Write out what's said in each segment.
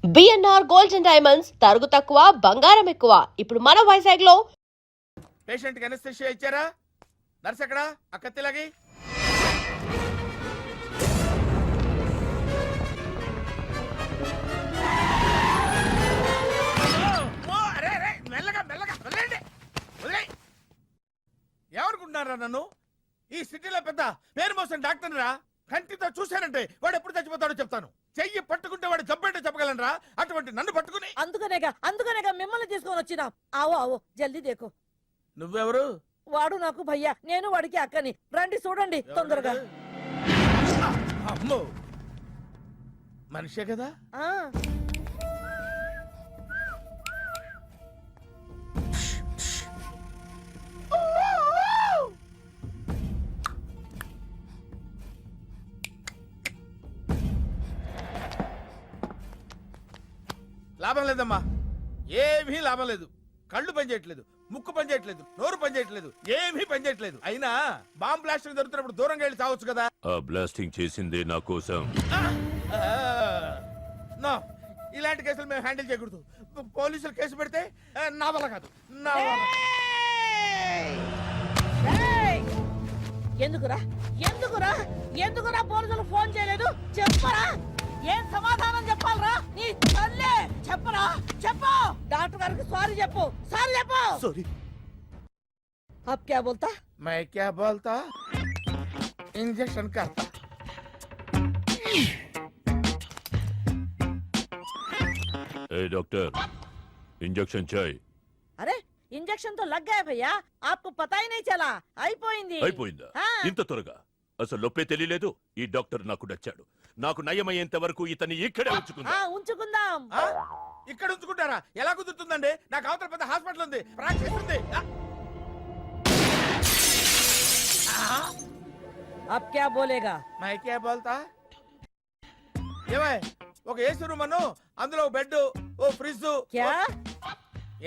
BNR gold and diamonds తరుగు తక్కువ బంగారం ఎక్కువ. ఇప్పుడు మన వైజాగ్ లో పేషెంట్ కి అనస్థిషియా ఇచ్చారా? నర్స్ ఎక్కడ? ఆ కత్తిలాగి. ఏమనుకుంటున్నారా నన్ను? ఈ సిటీలో పెద్ద పేరు మోసం డాక్టర్ రా. కంటితో చూశానంటే వాడు ఎప్పుడు చచ్చిపోతాడో చెప్తాను. చెయ్యి పట్టుకుంటే వాడు చంపేంటే చెప్పగలనరా? అటువంటి నన్ను పట్టుకుని అందుకనేగా మిమ్మల్ని తీసుకొని వచ్చినా. ఆవో ఆవో జల్దీ దేకో. నువ్వెవరు? వాడు నాకు భయ్యా, నేను వాడికి అక్కని. రండి చూడండి తొందరగా. అమ్మో, మనిషే కదా? ఆ లాభం లేదమ్మా, ఏమీ లాభం లేదు. కళ్ళు పనిచేయట్లేదు, ముక్కు పనిచేయట్లేదు, నోరు పనిచేయట్లేదు, ఏమీ పనిచేయట్లేదు. అయినా బాంబ్ బ్లాస్టింగ్ జరుగుతున్నప్పుడు దూరంగా వెళ్ళి చావచ్చు కదా. ఆ బ్లాస్టింగ్ చేసిందే నా కోసం. నో, ఇలాంటి కేసులు మేము హ్యాండిల్ చేయకూడదు. పోలీసులు కేసు పెడితే నా వల్ల కాదు, నా వల్ల. ఎందుకురా ఎందుకురా ఎందుకురా పోలీసులు ఫోన్ చేయలేదు? చెప్పరా, ఏం సమాధానం చెప్పాలరా? నీ తల్లే చెప్పరా, చెప్పు. డాక్టర్ గారికి సారీ చెప్పు, సారీ చెప్పు. సారీ. అబ్ క్యా బోల్తా? मैं क्या बोलता? इंजेक्शन करता. ए डॉक्टर, इंजेक्शन चाहिए. అరే ఇంజెక్షన్ తో లగ్ గయా భయ్యా, आपको पता ही नहीं चला. అయిపోయింది. అయిపోయిందా? ఇంత త్వరగా? అసలు నొప్పే తెలియలేదు. ఈ డాక్టర్ నాకు నచ్చాడు. నాకు నయమయ్యేంత వరకు ఇతన్ని ఇక్కడే ఉంచుకుందాం. ఉంచుకుందాం. ఇక్కడ ఉంచుకుంటారా? ఎలా కుదురుతుందండి? నాకు అవతల పెద్ద హాస్పిటల్ ఉంది, ప్రాక్టీస్ ఉంది. अब क्या बोलेगा? मैं क्या बोलता? ఏమై, ఒక ఏసీ రూమ్ అను, అందులో బెడ్, ఓ ఫ్రిడ్జ్. क्या?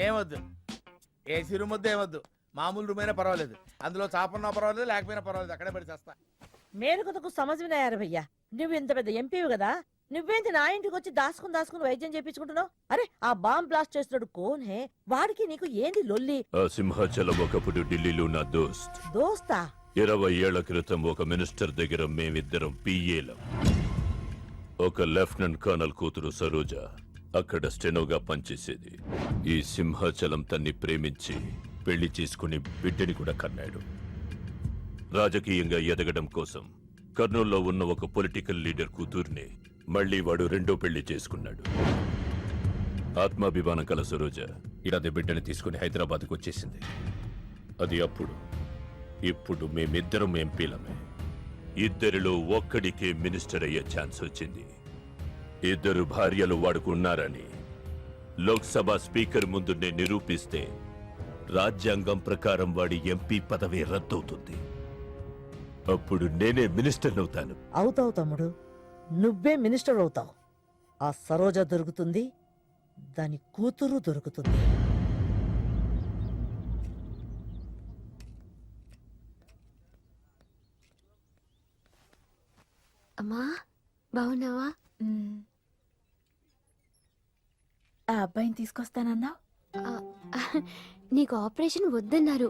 ఏమొద్దు, ఏసీ రూమ్ వద్దు, ఏమొద్దు. మామూలు రూమ్ అయినా పర్వాలేదు. అందులో చాపన్నా పర్వాలేదు, లేకపోయినా పర్వాలేదు, అక్కడే పడి చేస్తా. మేరకు సమజ్ వినాయారు భయ్యా. నువ్వు ఇంత పెద్ద ఎంపీవి కదా, నువ్వేంటి నా ఇంటికి వచ్చి దాసుకుని వైద్యం చేయించుకుంటున్నావు? అరే ఆ బాంబ్ బ్లాస్ట్ చేస్తున్నాడు కోన్ హే, వాడికి నీకు ఏంది లొల్లి? ఆ సింహాచలం ఒకప్పుడు ఢిల్లీలో నా దోస్త్. దోస్తా? 20 ఏళ్ల క్రితం ఒక మినిస్టర్ దగ్గర మేమిద్దరం పిఏలం. ఒక లెఫ్టినెంట్ కర్నల్ కూతురు సరోజ అక్కడ స్టెనోగా పనిచేసేది. ఈ సింహాచలం తన్ని ప్రేమించి పెళ్లి చేసుకుని బిడ్డని కూడా కన్నాడు. రాజకీయంగా ఎదగడం కోసం కర్నూల్లో ఉన్న ఒక పొలిటికల్ లీడర్ కూతుర్ని మళ్లీ వాడు రెండో పెళ్లి చేసుకున్నాడు. ఆత్మాభిమానం కల సరోజ ఇలాదే బిడ్డని తీసుకుని హైదరాబాద్కు వచ్చేసింది. అది అప్పుడు. ఇప్పుడు మేమిద్దరం ఎంపీలమే. ఇద్దరిలో ఒక్కడికే మినిస్టర్ అయ్యే ఛాన్స్ వచ్చింది. ఇద్దరు భార్యలు వాడుకున్నారని లోక్సభ స్పీకర్ ముందు నేను నిరూపిస్తే రాజ్యాంగం ప్రకారం వాడి ఎంపీ పదవి రద్దవుతుంది. అప్పుడు నేనే మినిస్టర్ అవుతాను. అవుతావు తమ్ముడు, నువ్వే మినిస్టర్ అవుతావు. ఆ సరోజ దొరుకుతుంది, దాని కూతురు దొరుకుతుంది. అమ్మా బాగున్నావా? ఆ అబ్బాయిని తీసుకొస్తానన్నావు. నీకు ఆపరేషన్ వద్దన్నారు.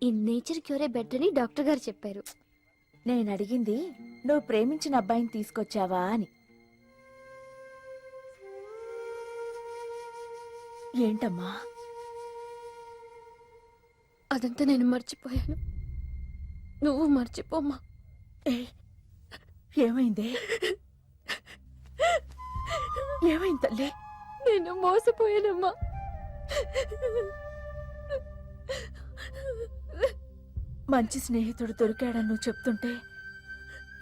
ఈ నేచర్ క్యూరే బెటర్ అని డాక్టర్ గారు చెప్పారు. నేను అడిగింది నువ్వు ప్రేమించిన అబ్బాయిని తీసుకొచ్చావా అని. ఏంటమ్మా? అదంతా నేను మర్చిపోయాను. నువ్వు మర్చిపోమ్మా. ఏమైందే? ఏమైంది తల్లి? నేను మోసపోయానమ్మా. మంచి స్నేహితుడు దొరికాడని నువ్వు చెప్తుంటే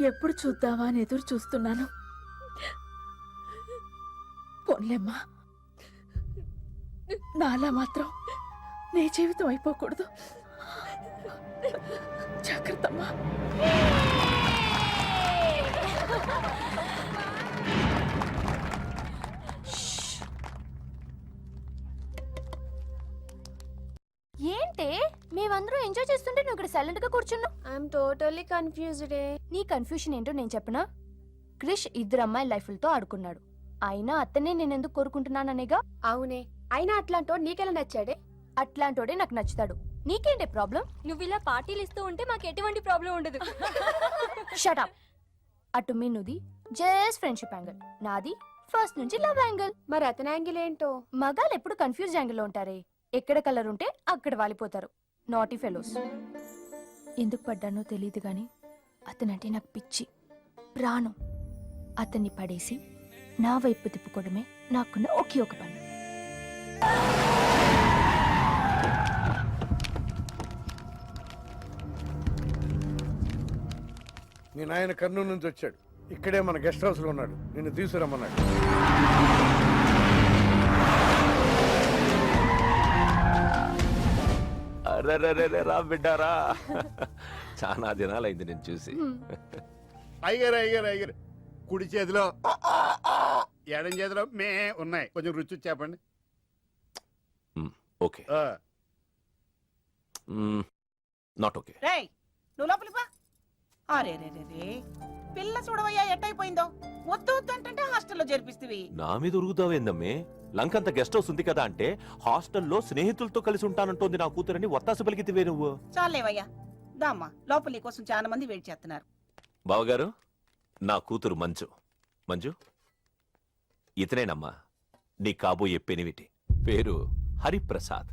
ఎప్పుడు చూద్దామా అని ఎదురు చూస్తున్నాను. పోన్లేమ్మా, నాలా మాత్రం నీ జీవితం అయిపోకూడదు. జాగ్రత్తమ్మా. ఏంటే మేమందరం ఎంజాయ్ చేస్తుంటే నువ్వు ఇక్కడ సైలెంట్ గా కూర్చున్నావు? I'm totally confused. నీ కన్ఫ్యూషన్ ఏంటో నేను చెప్పనా? క్రిష్ ఇద్దరు అమ్మాయి లైఫ్లతో ఆడుకున్నాడు. అయినా అతనే నేనెందుకు కోరుకుంటున్నాననేగా. అవునే, అయినా అట్లాంటో నీకెలా నచ్చాడే? అట్లాంటోడే నాకు నచ్చుతాడు. నీకేంటే ప్రాబ్లం? నువ్వు ఇలా పార్టీలు ఇస్తూ ఉంటే మాకు ఎటువంటి ప్రాబ్లం ఉండదు. షటప్. అటు మీనుది జస్ట్ ఫ్రెండ్షిప్ యాంగిల్, నాది ఫస్ట్ నుంచి లవ్ యాంగిల్. మరి అతని యాంగిల్ ఏంటో? మగాళ్ళు ఎప్పుడు కన్ఫ్యూజ్ యాంగిల్లో ఉంటారే. ఎక్కడ కలర్ ఉంటే అక్కడ వాలిపోతారు. Naughty fellows. ఎందుకు పడ్డానో తెలియదు గాని అతనంటే నాకు పిచ్చి, ప్రాణం. అతన్ని పడేసి నా వైపు తిప్పుకోవడమే నాకున్న ఒకే ఒక పని. మీ నాయన కర్నూలు నుంచి వచ్చాడు. ఇక్కడే మన గెస్ట్ హౌస్ లో ఉన్నాడు. నిన్ను తీసుకురమ్మన్నాడు. అరెరెరెరె, రా బిడ్డారా. చాలా దినాలైంది నేను చూసి. అయ్యారు కుడి చేతిలో ఎడం చేతిలో మే ఉన్నాయి. కొంచెం రుచి చెప్పండి. Okay, not okay. రేయ్, నువ్వు లోపలికి పా. అరే రే రే రే, పిల్ల చూడవయ్యా ఎట్టయిపోయిందో. వద్దు వద్దు అంటే హాస్టల్లో చేర్పిస్తేవి. నా మీద ఉరుగుతావేందమ్మే? లంకంత గెస్ట్ హౌస్ ఉంది కదా అంటే హాస్టల్లో స్నేహితులతో కలిసి ఉంటానంటోంది నా కూతురని ఒత్తాస పలికితివే నువ్వు. చాలేవయ్యా, దామ్మా లోపల నీ కోసం చాలా మంది వెయిట్ చేస్తున్నారు. బావగారు, నా కూతురు మంజు. మంజు, ఇతనేనమ్మా నీ కాబోయే పెనివిటి. పేరు హరిప్రసాద్.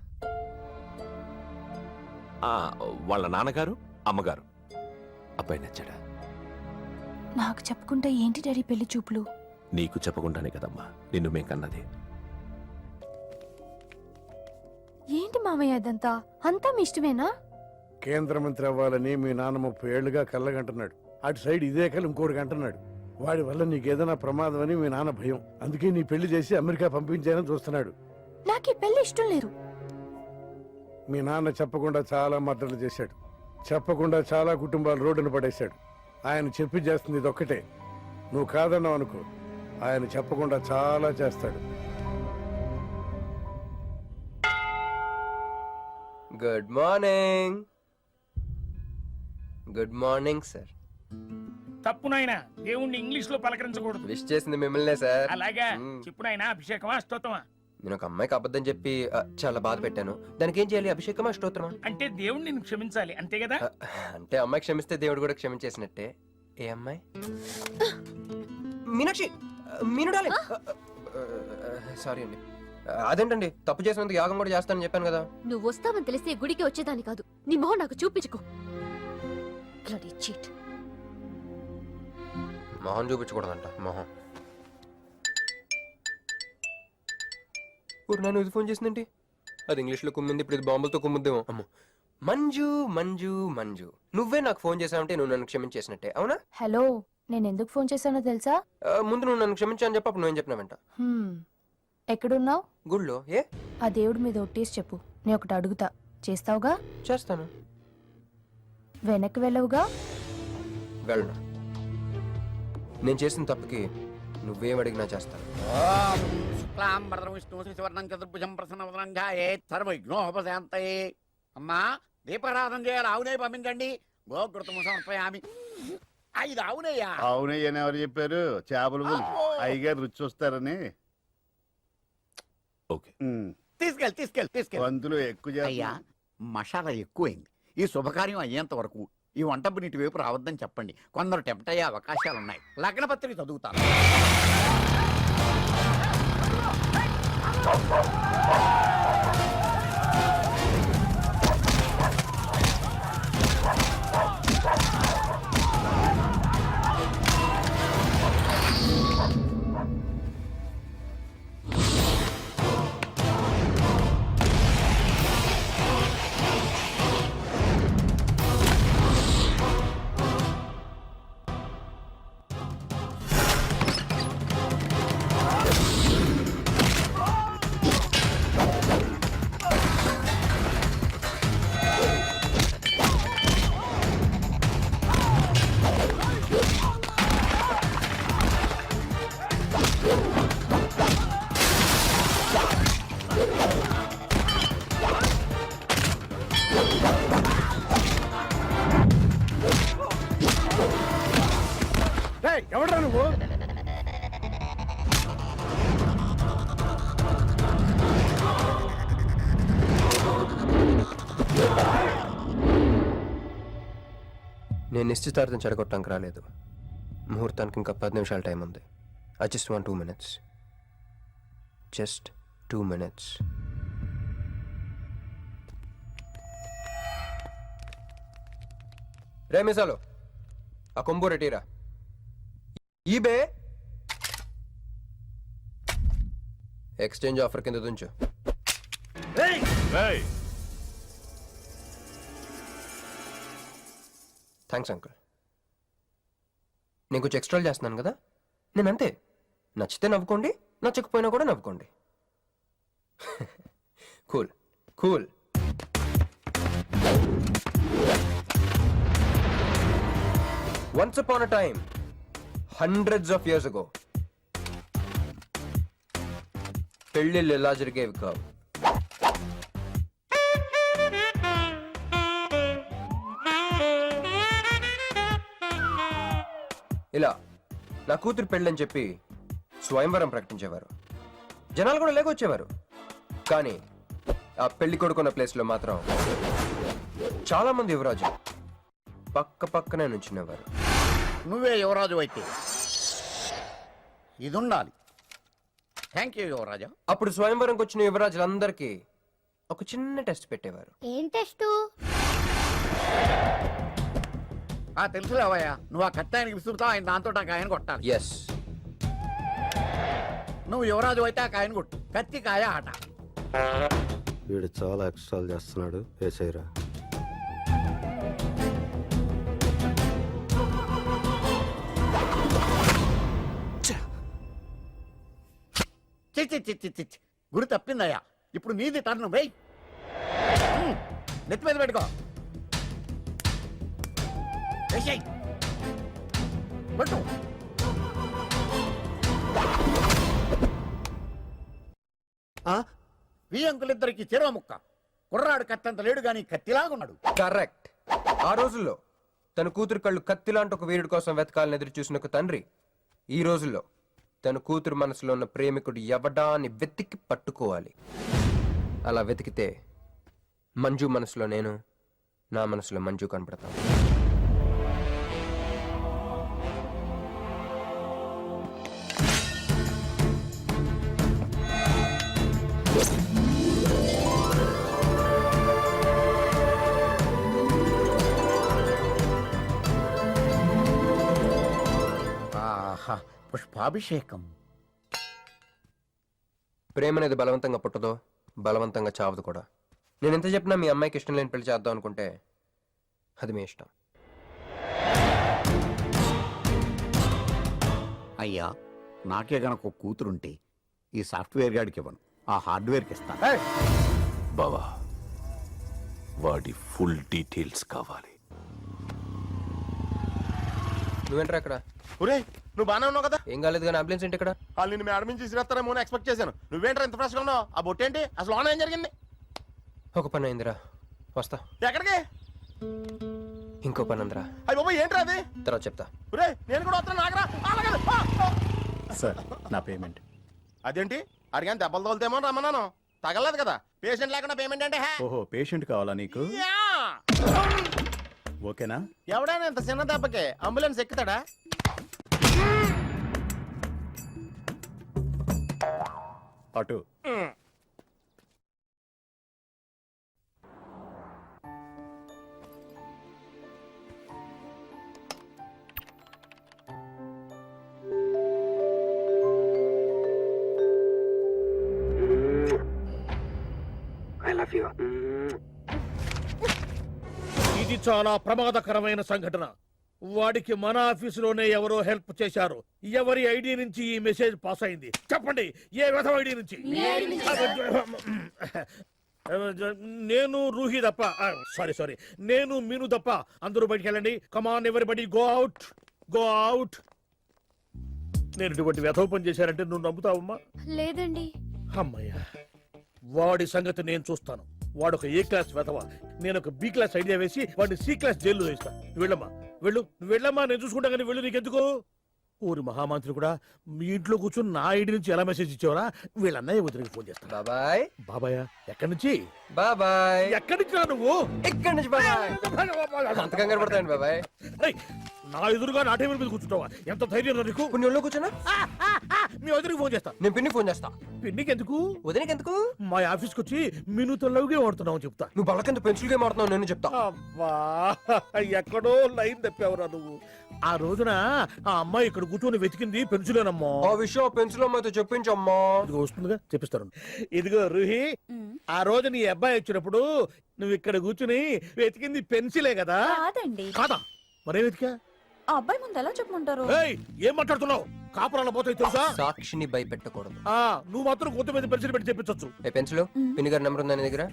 వాళ్ళ నాన్నగారు, అమ్మగారు. అబ్బాయి నచ్చాడా? నాకు చెప్పుకుంటే ఏంటి డాడీ పెళ్లి చూపులు? నీకు చెప్పకుండానే కదమ్మా నిన్ను మేం కన్నది. ఏంటి మామయ్య అదంతా? అంతా మీ ఇష్టమేనా? కేంద్ర మంత్రి అవ్వాలని మీ నాన్న 30 ఏళ్లుగా కళ్ళగంటున్నాడు. అటు సైడ్ ఇదే కళ్ళు ఇంకోటి అంటున్నాడు. వాడి వల్ల నీకేదైనా ప్రమాదం అని మీ నాన్న భయం. అందుకే నీ పెళ్లి చేసి అమెరికా పంపించాలని చూస్తున్నాడు. నాకు ఈ పెళ్లి ఇష్టం లేదు. మీ నాన్న చెప్పకుండా చాలా మర్డర్లు చేశాడు. చెప్పకుండా చాలా కుటుంబాలు రోడ్డున పడేశాడు. ఆయన చెప్పి చేస్తుంది ఇదొక్కటే. నువ్వు కాదన్నావు అనుకో, ఆయన చెప్పకుండా చాలా చేస్తాడు. Good morning. Good morning sir. తప్పు నాయన, దేవుణ్ణి ఇంగ్లీష్ లో పలకరించకూడదు. విష్ చేసింది మిమ్మల్నే సార్. అలాగా చెప్పు నాయన. అభిషేకమా స్తోత్రమా? నేను ఒక అమ్మాయికి అబద్ధం చెప్పి చాలా బాధ పెట్టాను. దానికి ఏం చేయాలి? అభిషేకమా స్తోత్రమా? అంటే దేవుణ్ణి నిన్ను క్షమించాలి అంతే కదా? అంటే అమ్మాయి క్షమిస్తే దేవుడు కూడా క్షమించేసినట్టే. ఏ అమ్మాయి? మీనాక్షి, మీను డార్లింగ్. సారీ అండి. అదేంటండి, తప్పు చేసినందుకు యాగం కూడా చేస్తానని చెప్పాను కదా. నువ్వు వస్తావని తెలిస్తే గుడికి వచ్చేదాన్ని కాదు. నీ మొహం నాకు చూపించుకో. Bloody cheat. మొహం చూపించకూడదంట. మొహం నన్ను ఇది ఫోన్ చేసిందండి. అది ఇంగ్లీష్లో కుమ్మింది, ఇప్పుడు ఇది బాంబులతో కుమ్ముద్దేమో. అమ్మో. మంజు మంజు మంజు, నువ్వే నాకు ఫోన్ చేసావంటే నువ్వు నన్ను క్షమించేసినట్టే, అవునా? హలో, నేను ఎందుకు ఫోన్ చేశానో తెలుసా? ముందు నువ్వు నన్ను క్షమించాలని చెప్పి అప్పుడు నువ్వేం చెప్పినావంట? ఎక్కడున్నావు? గుళ్ళో. ఏ? ఆ దేవుడి మీద ఒట్టేసి చెప్పు, నేను ఒకటి అడుగుతా, చేస్తావుగా? చేస్తాను. వెనక్కి వెళ్ళవుగా? వెళ్ళను. నేను చేసిన తప్పుకి నువ్వేం అడిగినా చేస్తాను. అమ్మా, దీపారాధన చేయాలి. ఆవునే పంపించండి. గోకృతము సమర్పయామి. 5 ఆవునయ్యా. అవునయ్యని ఎవరు చెప్పారు? చేపలు అయ్యగారు రుచి చూస్తారని. ఓకే, తీసుకెళ్ళి వంతులు ఎక్కువ అయ్యా, మసాలా ఎక్కువైంది. ఈ శుభకార్యం అయ్యేంత వరకు ఈ వంట నీటి వైపు రావద్దని చెప్పండి. కొందరు టెంప్ట్ అయ్యే అవకాశాలు ఉన్నాయి. లగ్న పత్రిక చదువుతాను. నేను నిశ్చితార్థం చెడగొట్టడానికి రాలేదు. ముహూర్తానికి ఇంకా 10 నిమిషాల టైం ఉంది. I just want 2 minutes. Just 2 minutes. రే మిసాలు, ఆ కొంబు రెటీరా. ఈబే ఎక్స్చేంజ్ ఆఫర్ కింద దుంచు. Thanks uncle. నేను కొంచెం ఎక్స్ట్రా చేస్తున్నాను కదా, నేను అంతే. నచ్చితే నవ్వుకోండి, నచ్చకపోయినా కూడా నవ్వుకోండి. Cool cool. Once upon a time, hundreds of years ago, పెళ్ళిళ్ళు ఎలా జరిగేవి కావు. ఇలా నా కూతురు పెళ్ళని చెప్పి స్వయంవరం ప్రకటించేవారు. జనాలు కూడా లేకొచ్చేవారు. కానీ ఆ పెళ్లి కొడుకున్న ప్లేస్లో మాత్రం చాలా మంది యువరాజు పక్క పక్కనే నుంచునేవారు. నువ్వే యువరాజు అయితే ఇది ఉండాలి. థ్యాంక్ యూ యువరాజా. అప్పుడు స్వయంవరంకి వచ్చిన యువరాజులందరికీ ఒక చిన్న టెస్ట్ పెట్టేవారు. ఏం టెస్ట్? తెలుసులేవయ్యా, నువ్వు ఆ కత్తాయనికి విసురుతావు, ఆయన దాంతో ఆ కాయను కొట్టాలి. ఎస్. నువ్వు యువరాజు అయితే ఆ కాయను కొట్టు. కత్తి కాయ ఆట. వీడు చాలా ఎక్స్ట్రాలు చేస్తున్నాడు. ఏసైరా. చిచ్చి గురి తప్పిందయ్యా. ఇప్పుడు నీది టర్న్. వెయ్యి, నెత్తి మీద పెట్టుకో. వేసేయ్. పట్టు. ఈ అంకులిద్దరికి చెరువు ముక్క. కుర్రాడు కత్తంత లేడు గాని కత్తిలాగున్నాడు. కరెక్ట్. ఆ రోజుల్లో తన కూతురు కళ్ళు కత్తిలాంటి ఒక వీరుడి కోసం వెతకాలని ఎదురు చూసిన ఒక తండ్రి ఈ రోజుల్లో తన కూతురు మనసులో ఉన్న ప్రేమికుడు ఎవడా అని వెతికి పట్టుకోవాలి. అలా వెతికితే మంజు మనసులో నేను, నా మనసులో మంజు కనపడతాను. పుష్పాభిషేకం. ప్రేమ అనేది బలవంతంగా పుట్టదో, బలవంతంగా చావదు కూడా. నేను ఎంత చెప్పినా మీ అమ్మాయికి ఇష్టం లేని పెళ్లి చేద్దాం అనుకుంటే అది మీ ఇష్టం. అయ్యా, నాకే గనక ఒక కూతురుంటే ఈ సాఫ్ట్వేర్ గాడికి ఇవ్వను, ఆ హార్డ్వేర్కి ఇస్తాను. బావా, వాడి ఫుల్ డీటెయిల్స్ కావాలి. నువ్వేంట్రా అక్కడ? ఒరే, నువ్వు బానే ఉన్నావు కదా? ఏం కాలేదు కానీ అంబులెన్స్ ఏంటి ఇక్కడ? వాళ్ళు నిన్ను మేడం నుంచి తీసుకురాస్తారేమో అని ఎక్స్పెక్ట్ చేశాను. నువ్వేంట్రా ఇంత ఫ్రెష్గా ఉన్నావు? ఆ బొట్టేంటి? అసలు లోన ఏం జరిగింది? ఒక పని అయిందిరా, వస్తా. ఎక్కడికి? ఇంకో పని ఉందిరా. అయ్యి బాబు, ఏంట్రా అది? తర్వాత చెప్తా. ఒరే, నేను కూడా వస్తాను. నాగరా సార్, నా పేమెంట్. అదేంటి? అడిగాను దెబ్బలు తోలుతేమో రమ్మన్నాను. తగలలేదు కదా. పేషెంట్ లేకుండా పేమెంట్ అంటే ఓహో, పేషెంట్ కావాలా నీకు? ఓకేనా? ఎవడైనా ఇంత చిన్న దెబ్బకి అంబులెన్స్ ఎక్కుతాడా? అటు. ఇది చాలా ప్రమాదకరమైన సంఘటన. వాడికి మన ఆఫీసులోనే ఎవరో హెల్ప్ చేశారు. ఎవరి ఐడి నుంచి ఈ మెసేజ్ పాస్ అయింది? చెప్పండి, ఏ విధం ఐడి నుంచి? నేను రూహి తప్ప, సారీ, నేను మీను తప్ప అందరూ బయటికి వెళ్ళండి. Come on everybody, go out, go out. నేను ఇటువంటి వ్యధవ పని చేశారంటే నువ్వు నమ్ముతావమ్మా? లేదండి. అమ్మయ్యా, వాడి సంగతి నేను చూస్తాను. వాడు ఒక ఏ క్లాస్ వెధవ, నేను ఒక బి క్లాస్ ఐడియా వేసి వాడిని సి క్లాస్ జైల్లో వేస్తాను. నువ్వు వెళ్ళమ్మా, వెళ్ళు, నువ్వు వెళ్ళమ్మా, నేను చూసుకుంటా. కానీ వెళ్ళు, నీకెందుకు? ఊరి మహామంత్రి కూడా మీ ఇంట్లో కూర్చొని నా ఐడి నుంచి ఎలా మెసేజ్ ఇచ్చేవరా? వీళ్ళ అన్నయ్య వదిలికి ఫోన్ చేస్తా. బాబాయ్ బాబాయ్ ఎక్కడి నుంచి? బాబాయ్ ఎక్కడి నుంచి రా నువ్వు? ఇక్కడి నుంచి బాబాయ్. అంత కంగారు పడతాయండి బాబాయ్. ఏయ్, నా ఎదురుగా నా టేబుల్ మీద కూర్చుంటావా? ఎంత ధైర్యం రా నీకు? ఇప్పుడు నువ్వు కూర్చున్నా మీ వదిలికి ఫోన్ చేస్తా. నేను పిన్ని ఫోన్ చేస్తా. పిన్నికి ఎందుకు? వదినకి ఎందుకు? మా ఆఫీస్కి వచ్చి మీనుతో లవ్గా వాడుతున్నావు చెప్తా. నువ్వు బళ్ళ కింద పెన్సిల్ గేమ్ ఆడుతున్నావు, నేను చెప్తా. అబ్బా, ఎక్కడో లైన్ తప్పావురా నువ్వు. ఆ రోజున ఆ అమ్మాయి ఇక్కడ కూర్చొని వెతికింది పెన్సిలేనమ్మా. ఆ విషయం ఆ పెన్సిల్ అమ్మాయితో చెప్పించమ్మా. ఇదిగో వస్తుందిగా, చెప్పిస్తాను. ఇదిగో రూహి, ఆ రోజు నీ అబ్బాయి వచ్చినప్పుడు నువ్వు ఇక్కడ కూర్చుని వెతికింది పెన్సిలే కదా? కాదండి. కాదా? మరే వెతికా? ఆ అబ్బాయి ముందు ఎలా చెప్పమంటారు? ఏయ్, ఏం మాట్లాడుతున్నావు? కాపురాల పోతాయి తెలుసా? సాక్షిని భయపెట్టకూడదు. నువ్వు మాత్రం కొత్త మీద పెన్సిల్ పెట్టి చెప్పించొచ్చు. ఏ పెన్సిల్ పిన్ని గారి నెంబర్ ఉందా నీ దగ్గర?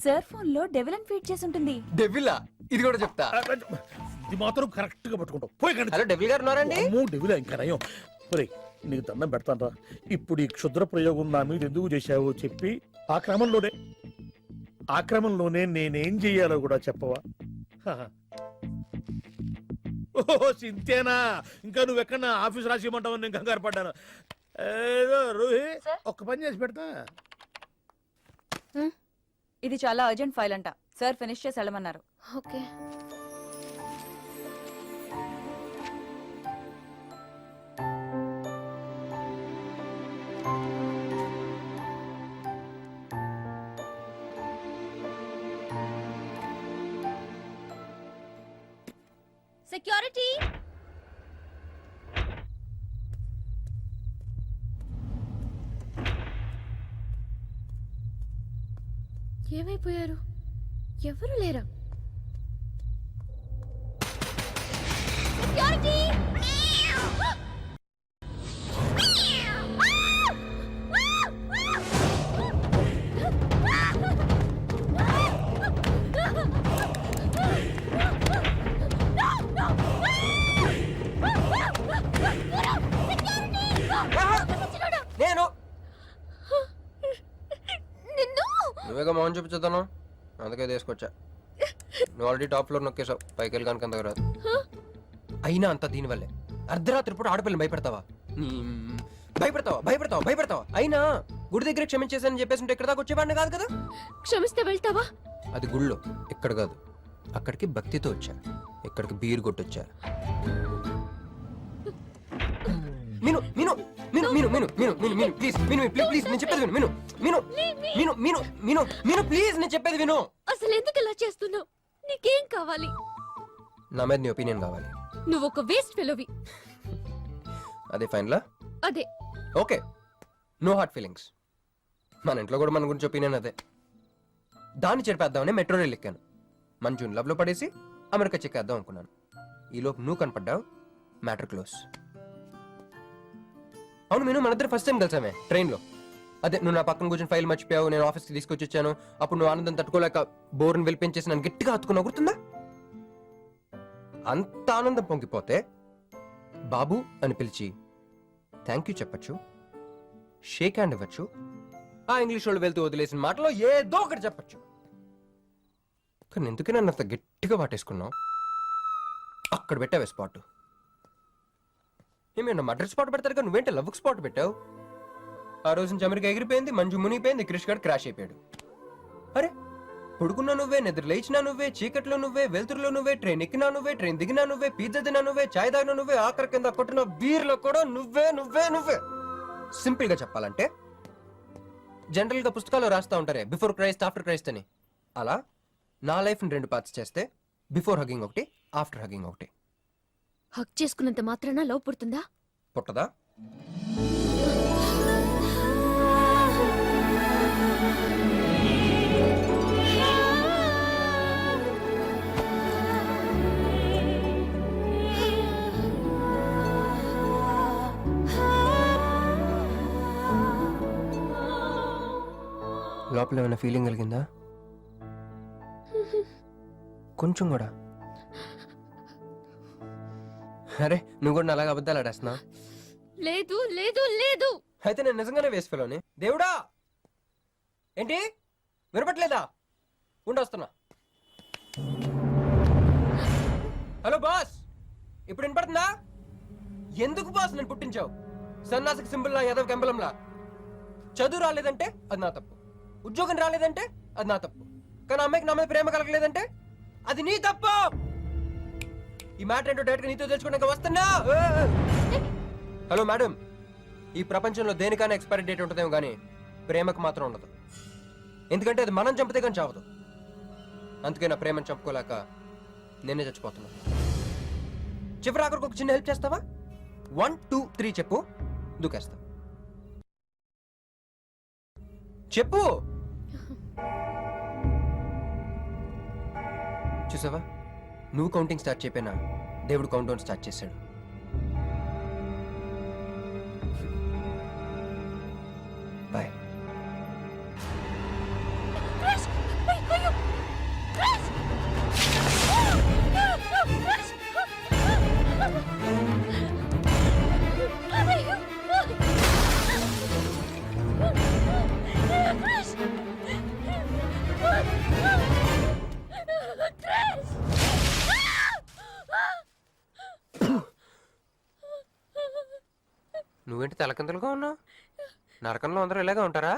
సార్ ఫోన్ లో డెవిల్ అని ఫీడ్ చేసి ఉంటుంది. డెవిలా? ఇది కూడా చెప్తా. ఇది మాత్రం కరెక్ట్ గా పట్టుకుంటావు. పోయి కండి. హలో డెవిల్ గారు ఉన్నారండి? డెవిల్ ఇంకా నయం. ఒరేయ్, నీకు దండం పెడతానరా. ఇప్పుడు ఈ క్షుద్ర ప్రయోగం నా మీద ఎందుకు చేశావో చెప్పి ఆ క్రమంలోనే నేనేం చెయ్యాలో కూడా చెప్పవా? ఓహో, సింతేనా? ఇంకా నువ్వెక్కడ ఆఫీస్ రాసి ఇవ్వమంటావని నేను కంగారు పడ్డాను. ఏదో రూహి, ఒక్క పని చేసి పెడతా. ఇది చాలా అర్జెంట్ ఫైల్ అంట. సార్ ఫినిష్ చేసి వెళ్ళమన్నారు. ఓకే. సెక్యూరిటీ. ఏమైపోయారు? ఎవరు లేరా? సెక్యూరిటీ. నేను నిన్ను నువ్వేగా మోహన్ చూపించుతాను, అందుకే తీసుకొచ్చా. నువ్వు ఆల్రెడీ టాప్ ఫ్లోర్ నొక్కేసావు, పైకి వెళ్ళి కనుక అంతకు రాదు. అయినా అంత దీనివల్లే అర్ధరాత్రి పూట ఆడపిల్లని భయపెడతావా? భయపెడతావా? అయినా గుడి దగ్గర క్షమించేసానని చెప్పేసి ఉంటే ఇక్కడ దాకా వచ్చేవాడిని కాదు కదా. క్షమిస్తే వెళ్తావా? అది గుళ్ళో, ఇక్కడ కాదు. అక్కడికి భక్తితో వచ్చా, ఇక్కడికి బీరు కొట్టొచ్చా. మీను మీను మీను మీను మీను మీను మీను మీను ప్లీజ్ మీను ప్లీజ్ నేను చెప్పేది విను. మీను మీను మీను మీను మీను మీను ప్లీజ్ నేను చెప్పేది విను. అసలు ఎందుకు ఇలా చేస్తున్నావు? నీకేం కావాలి? నా మీద నీ ఒపీనియన్ కావాలి. నువ్వు ఒక వేస్ట్ ఫెలోవి. అదే ఫైన్లా? అదే. Okay, no heart feelings. మన ఇంట్లో కూడా మన గురించి ఒపీనియన్ అదే. దాన్ని చెరిపేద్దామని మెట్రో రైల్ ఎక్కాను. మంజుని లవ్లో పడేసి అమెరికా చెక్కేద్దాం అనుకున్నాను. ఈలోపు నువ్వు కనపడ్డావు, మ్యాటర్ క్లోజ్. అవును నేను మన ఇద్దరు ఫస్ట్ టైం కలిసామే ట్రైన్లో. అదే నువ్వు నా పక్కన కూర్చొని ఫైల్ మర్చిపోయావు, నేను ఆఫీస్కి తీసుకొచ్చి వచ్చాను. అప్పుడు నువ్వు ఆనందం తట్టుకోలేక బోర్ని వెళ్ళిపించేసి నన్ను గట్టిగా హత్తుకున్నావు, గుర్తుందా? అంత ఆనందం పొంగిపోతే బాబు అని పిలిచి థ్యాంక్ యూ చెప్పచ్చు, షేక్ హ్యాండ్ ఇవ్వచ్చు, ఆ ఇంగ్లీష్ వాళ్ళు వెళ్తూ వదిలేసిన మాటలో ఏదో ఒకటి చెప్పచ్చు. కానీ ఎందుకే నన్ను అంత గట్టిగా వాటేసుకున్నావు? అక్కడ పెట్టావే స్పాట్. ఏమైనా మర్డర్ స్పాట్ పెడతారు కానీ నువ్వేంటి లవ్ స్పాట్ పెట్టావు? ఆ రోజు నుంచి అమెరికా ఎగిరిపోయింది, మంజు మునిగిపోయింది, క్రిష్ గారు క్రాష్ అయిపోయాడు. అరే పడుకున్నా నువ్వే, నిద్ర లేచినా నువ్వే, చీకట్లో నువ్వే, వెలుతురులో నువ్వే, ట్రైన్ ఎక్కినా నువ్వే, ట్రైన్ దిగినా నువ్వే, పిజ్జా తినా నువ్వే, చాయ్ తాగినా నువ్వే, ఆఖరి కింద కొట్టిన బీర్లో కూడా నువ్వే నువ్వే నువ్వే. సింపుల్ గా చెప్పాలంటే జనరల్ గా పుస్తకాల్లో రాస్తా ఉంటారే బిఫోర్ క్రైస్ట్ ఆఫ్టర్ క్రైస్ట్ అని, అలా నా లైఫ్ ని 2 పార్ట్స్ చేస్తే బిఫోర్ హగింగ్ ఒకటి, ఆఫ్టర్ హగింగ్ ఒకటి. హక్ చేసుకున్నంత మాత్రాన లవ్ పుడుతుందా? పుట్టదా? లోపల ఏమైనా ఫీలింగ్ కలిగిందా? కొంచెం కూడా? అరే నువ్వు కూడా అలాగే అబద్ధాలు ఆడేస్తున్నావు. లేదు లేదు లేదు. అయితే నేను నిజంగానే వేస్ట్ ఫెలోని. దేవుడా, ఏంటి వినపట్లేదా? ఉండొస్తున్నా. హలో బాస్, ఇప్పుడు వినపడుతుందా? ఎందుకు బాస్ నన్ను పుట్టించావు? సన్నాసికి సింబల్లా యాదవ్ కెంబలంలా. చదువు రాలేదంటే అది నా తప్పు, ఉద్యోగం రాలేదంటే అది నా తప్పు, కానీ అమ్మాయికి నా మీద ప్రేమ కలగలేదంటే అది నీ తప్పు. ఈ మ్యాటర్ ఏంటో డైరెక్ట్గా నీతో తెలుసుకోవడానికి వస్తున్నా. హలో మేడం, ఈ ప్రపంచంలో దేనికైనా ఎక్స్పైరీ డేట్ ఉంటుందేమో కానీ ప్రేమకు మాత్రం ఉండదు. ఎందుకంటే అది మనం చంపితే కానీ చావదు. అందుకే నా ప్రేమను చంపుకోలేక నేనే చచ్చిపోతున్నా. చివరి ఆఖరికి ఒక చిన్న హెల్ప్ చేస్తావా? 1 2 3 చెప్పు, దూకేస్తా. చెప్పు. చూసావా, నువ్వు కౌంటింగ్ స్టార్ట్ చెప్పినా దేవుడు కౌంట్ డౌన్ స్టార్ట్ చేశాడు. బాయ్. నువ్వేంటి తలకిందులుగా ఉన్నావు? నరకంలో అందరూ ఇలాగే ఉంటారా?